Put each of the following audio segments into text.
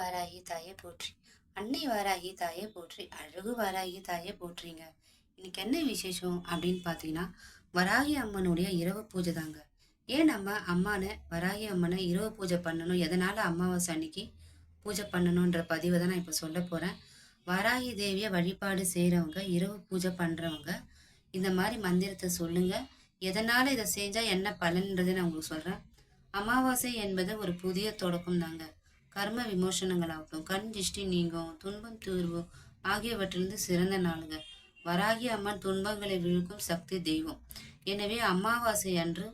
வாராகி தாயே போற்றி. அன்னை வாராகி தாயே போற்றி. அழகு வாராகி தாயே போற்றிங்க. இன்னைக்கு என்ன விசேஷம் அப்படின்னு பார்த்தீங்கன்னா, வராகி அம்மனுடைய இரவு பூஜை தாங்க. ஏன் நம்ம வராகி அம்மனை இரவு பூஜை பண்ணணும், எதனால அமாவாசை அன்னைக்கு பூஜை பண்ணணுன்ற பதிவை தான் நான் இப்போ சொல்ல போறேன். வராகி தேவியை வழிபாடு செய்கிறவங்க, இரவு பூஜை பண்றவங்க இந்த மாதிரி மந்திரத்தை சொல்லுங்க. எதனால இதை செஞ்சா என்ன பலன்றதை நான் உங்களுக்கு சொல்றேன். அமாவாசை என்பது ஒரு புதிய தொடக்கம் தாங்க. கர்ம விமோசனங்களாகட்டும், கண் திஷ்டி நீங்கும், துன்பம் தீர்வு ஆகியவற்றிலிருந்து சிறந்த நாளுங்க. வராகி அம்மன் துன்பங்களை விழுக்கும் சக்தி தெய்வம். எனவே அமாவாசை அன்று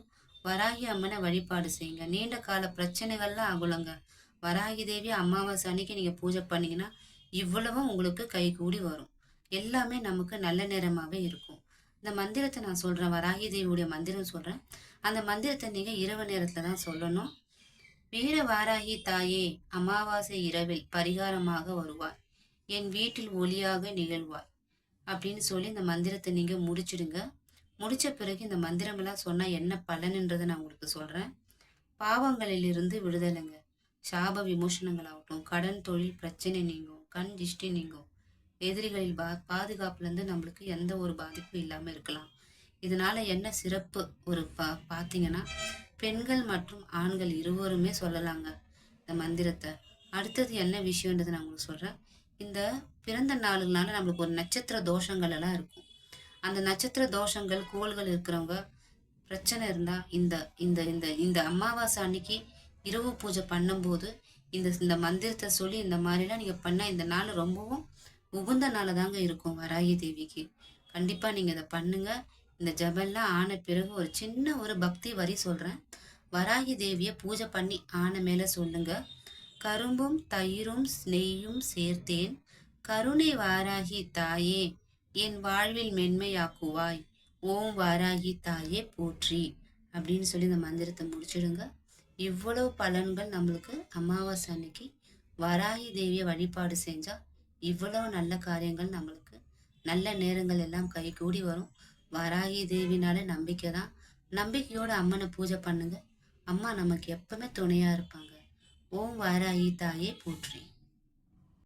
வராகி அம்மனை வழிபாடு செய்யுங்க. நீண்ட கால பிரச்சனைகள்லாம் ஆகுலங்க. வராகி தேவி அமாவாசை அன்னைக்கு நீங்க பூஜை பண்ணீங்கன்னா இவ்வளவும் உங்களுக்கு கை கூடி வரும். எல்லாமே நமக்கு நல்ல நேரமாவே இருக்கும். இந்த மந்திரத்தை நான் சொல்றேன், வராகி தேவியுடைய மந்திரம் சொல்றேன். அந்த மந்திரத்தை நீங்க இரவு நேரத்துல தான் சொல்லணும். வீர வாராகி தாயே, அமாவாசை இரவில் பரிகாரமாக வருவார், என் வீட்டில் ஒளியாக நிகழ்வார் அப்படின்னு சொல்லி இந்த மந்திரத்தை நீங்க முடிச்சிடுங்க. முடிச்ச பிறகு இந்த மந்திரமெல்லாம் சொன்னா என்ன பலன்ன்றதை நான் உங்களுக்கு சொல்றேன். பாவங்களிலிருந்து விடுதலைங்க. சாப விமோசனங்கள் ஆகட்டும், கடன் தொழில் பிரச்சனை நீங்கும், கண் திஷ்டி நீங்கும், எதிரிகளில் பாதுகாப்புல இருந்து நம்மளுக்கு எந்த ஒரு பாதிப்பும் இல்லாம இருக்கலாம். இதனால என்ன சிறப்பு ஒரு பாத்தீங்கன்னா, பெண்கள் மற்றும் ஆண்கள் இருவருமே சொல்லலாங்க இந்த மந்திரத்தை. அடுத்தது என்ன விஷயம்ன்றது நான் உங்களுக்கு சொல்றேன். இந்த பிறந்த நாளுனால நம்மளுக்கு ஒரு நட்சத்திர தோஷங்கள் எல்லாம் இருக்கும். அந்த நட்சத்திர தோஷங்கள் கோள்கள் இருக்கிறவங்க பிரச்சனை இருந்தா இந்த இந்த இந்த இந்த அமாவாசை அன்னைக்கு இரவு பூஜை பண்ணும்போது இந்த இந்த மந்திரத்தை சொல்லி இந்த மாதிரிலாம் நீங்க பண்ண இந்த நாள் ரொம்பவும் உகந்த நாள் தாங்க இருக்கும் வராகி தேவிக்கு. கண்டிப்பா நீங்க இதை பண்ணுங்க. இந்த ஜபெல்லாம் ஆன பிறகு ஒரு சின்ன ஒரு பக்தி வரி சொல்றேன். வராகி தேவிய பூஜை பண்ணி ஆன மேல சொல்லுங்க. கரும்பும் தயிரும் நெய்யும் சேர்த்தேன், கருணை வாராகி தாயே, என் வாழ்வில் மென்மையாக்குவாய், ஓம் வாராகி தாயே போற்றி அப்படின்னு சொல்லி இந்த மந்திரத்தை முடிச்சிடுங்க. இவ்வளவு பலன்கள் நம்மளுக்கு அமாவாசை அன்னைக்கு வராகி தேவியை வழிபாடு செஞ்சா இவ்வளவு நல்ல காரியங்கள் நம்மளுக்கு நல்ல நேரங்கள் எல்லாம் கை கூடி வரும். வராகி தேவினால நம்பிக்கை தான். நம்பிக்கையோட அம்மனை பூஜை பண்ணுங்க. அம்மா நமக்கு எப்பவுமே துணையா இருப்பாங்க. ஓம் வாராகி தாயே போற்றி.